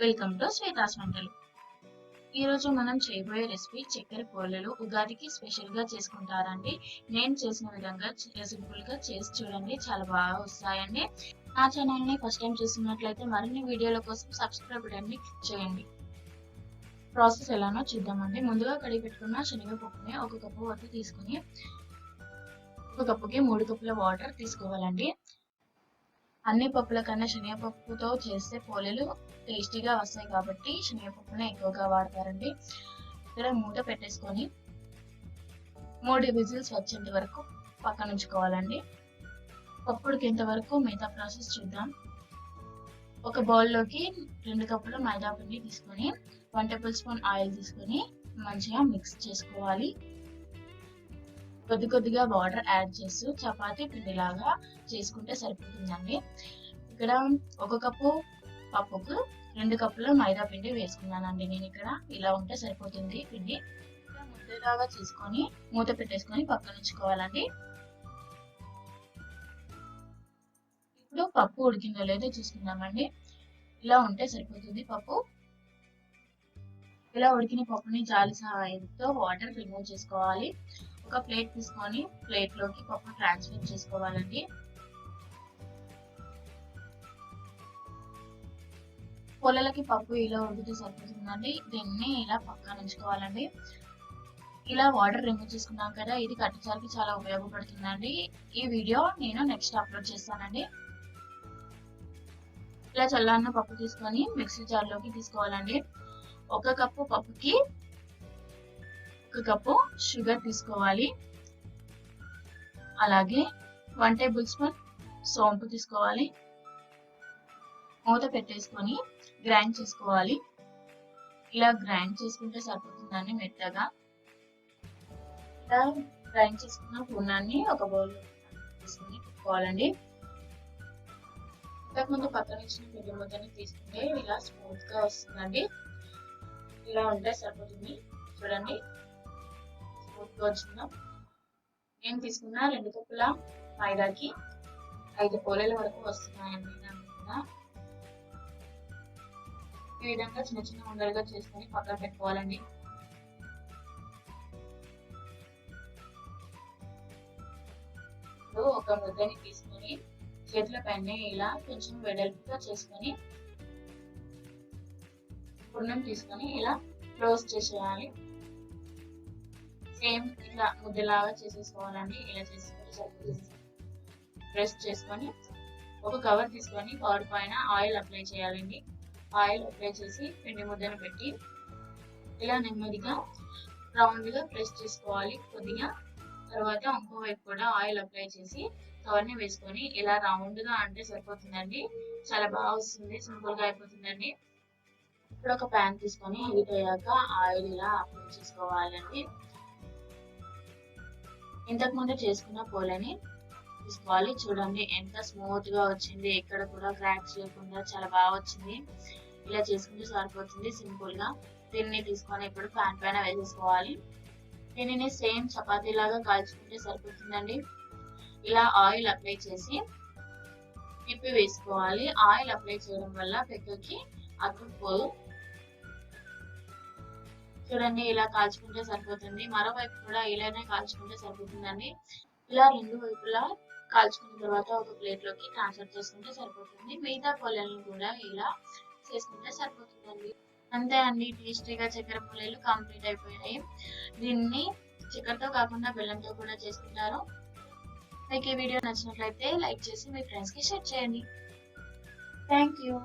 Welcome to Shweta's వంటలు. ఈరోజు మనం చేయబోయే రెసిపీ చక్కెర పోలేలు. ఉగాదికి స్పెషల్ గా చేసుకుంటారండి. నేను చేసిన విధంగా సింపుల్ గా చేసి చూడండి, చాలా బాగా వస్తాయండి. నా ఛానల్ ని ఫస్ట్ టైం చూస్తున్నట్లయితే మరిన్ని వీడియోల కోసం సబ్స్క్రైబ్ బటన్ ని క్లిక్ చేయండి. ప్రాసెస్ ఎలానో చూద్దామండి. ముందుగా కడిగి పెట్టుకున్న శనగపప్పుని ఒక కప్పు వరకు తీసుకుని ఒక కప్పుకి 3 కప్పుల వాటర్ తీసుకోవాలండి. అన్ని పప్పుల కన్నా శనగపప్పుతో చేస్తే పోలేలు టేస్టీగా వస్తాయి కాబట్టి శనగపప్పునే ఎక్కువగా వాడతారండి. ఇక్కడ మూత పెట్టేసుకొని 3 విజిల్స్ వచ్చేంత వరకు పక్కన ఉంచుకోవాలండి. పప్పు ఉడికేంత వరకు మిగతా ప్రాసెస్ చూద్దాం. ఒక బౌల్లోకి 2 కప్పుల మైదా పిండి తీసుకొని 1 టేబుల్ స్పూన్ ఆయిల్ తీసుకొని మంచిగా మిక్స్ చేసుకోవాలి. కొద్దిగా వాటర్ యాడ్ చేస్తూ చపాతీ పిండిలాగా చేసుకుంటే సరిపోతుందండి. ఇక్కడ ఒక కప్పు పప్పుకు 2 కప్పుల మైదా పిండి వేసుకున్నానండి. నేను ఇక్కడ ఇలా ఉంటే సరిపోతుంది పిండి. ముద్దలాగా చేసుకొని మూత పెట్టేసుకొని పక్కన ఉంచుకోవాలండి. ఇప్పుడు పప్పు ఉడికిందో లేదో చూసుకుందామండి. ఇలా ఉంటే సరిపోతుంది పప్పు. ఇలా ఉడికిన పప్పుని జాలి సహాయంతో వాటర్ రిమూవ్ చేసుకోవాలి. ఒక ప్లేట్ తీసుకొని ప్లేట్ లోకి పప్పు ట్రాన్స్ఫర్ చేసుకోవాలండి. పొలలకి పప్పు ఇలా ఉడికితే సరిపోతుందండి. దీన్ని ఇలా పక్కన ఉంచుకోవాలండి. ఇలా వాటర్ రిమూవ్ చేసుకున్నాం కదా, ఇది కట్టేసరికి చాలా ఉపయోగపడుతుందండి. ఈ వీడియో నేను నెక్స్ట్ అప్లోడ్ చేస్తానండి. ఇలా చల్లారిన పప్పు తీసుకొని మిక్సీ జార్లోకి తీసుకోవాలండి. ఒక కప్పు పప్పుకి 1 కప్పు షుగర్ తీసుకోవాలి. అలాగే 1 టేబుల్ స్పూన్ సోంపు తీసుకోవాలి. మూత పెట్టేసుకొని గ్రైండ్ చేసుకోవాలి. ఇలా గ్రైండ్ చేసుకుంటే సరిపోతుందండి మెత్తగా. ఇలా గ్రైండ్ చేసుకున్న పూర్ణాన్ని ఒక బౌల్లో తీసుకొని పెట్టుకోవాలండి. ఇంతకుముందు పక్కన ఇచ్చిన పిండి ముద్దని తీసుకుంటే ఇలా స్మూత్ గా వస్తుందండి. ఇలా ఉంటే సరిపోతుంది. చూడండి వచ్చిందా. నేను తీసుకున్న 2 కప్పుల మైదాకి 5 పోలేల వరకు వస్తున్నాయండి. ఈ విధంగా చిన్న చిన్న ఉండలుగా చేసుకొని పక్కన పెట్టుకోవాలండి. ఇప్పుడు ఒక ముద్దని తీసుకొని చేతుల పైన ఇలా కొంచెం వెడల్పుగా చేసుకొని పూర్ణం తీసుకొని ఇలా క్లోజ్ చేసేయాలి. సేమ్ ఇట్లా ముద్దలాగా చేసేసుకోవాలండి. ఇలా చేసుకొని సరిపోతుంది. ప్రెస్ చేసుకొని ఒక కవర్ తీసుకొని కవర్ పైన ఆయిల్ అప్లై చేయాలండి. ఆయిల్ అప్లై చేసి పిండి ముద్దను పెట్టి ఇలా నెమ్మదిగా రౌండ్ గా ప్రెస్ చేసుకోవాలి కొద్దిగా. తర్వాత ఇంకో వైపు కూడా ఆయిల్ అప్లై చేసి కవర్ని వేసుకొని ఇలా రౌండ్ గా అంటే సరిపోతుందండి. చాలా బాగా వస్తుంది, సింపుల్ గా అయిపోతుందండి. ఇప్పుడు ఒక ప్యాన్ తీసుకొని హీట్ అయ్యాక ఆయిల్ ఇలా అప్లై చేసుకోవాలండి. ఇంతకు ముందు చేసుకున్న పోలని తీసుకోవాలి. చూడండి ఎంత స్మూత్ గా వచ్చింది, ఎక్కడ కూడా క్రాక్స్ లేకుండా చాలా బాగా వచ్చింది. ఇలా చేసుకుంటే సరిపోతుంది సింపుల్ గా. దీన్ని తీసుకొని ఇప్పుడు ప్యాన్ పైన వేసేసుకోవాలి. దీనిని సేమ్ చపాతీ లాగా కాల్చుకుంటే సరిపోతుందండి. ఇలా ఆయిల్ అప్లై చేసి తిప్పి వేసుకోవాలి. ఆయిల్ అప్లై చేయడం వల్ల పెక్కకి అతుక్కోదు. చూడండి ఇలా కాల్చుకుంటే సరిపోతుంది. మరోవైపు కూడా ఇలానే కాల్చుకుంటే సరిపోతుందండి. ఇలా 2 వైపులా కాల్చుకున్న తర్వాత ఒక ప్లేట్ లోకి ట్రాన్స్ఫర్ చేసుకుంటే సరిపోతుంది. మిగతా పోలేలను కూడా ఇలా చేసుకుంటే సరిపోతుందండి. అంతే అండి, టేస్టీగా చక్కెర పోలేలు కంప్లీట్ అయిపోయాయి. దీన్ని చక్కెరతో కాకుండా బెల్లంతో కూడా చేసుకుంటారు. మీకు ఈ వీడియో నచ్చినట్లయితే లైక్ చేసి మీ ఫ్రెండ్స్ కి షేర్ చేయండి. Thank you.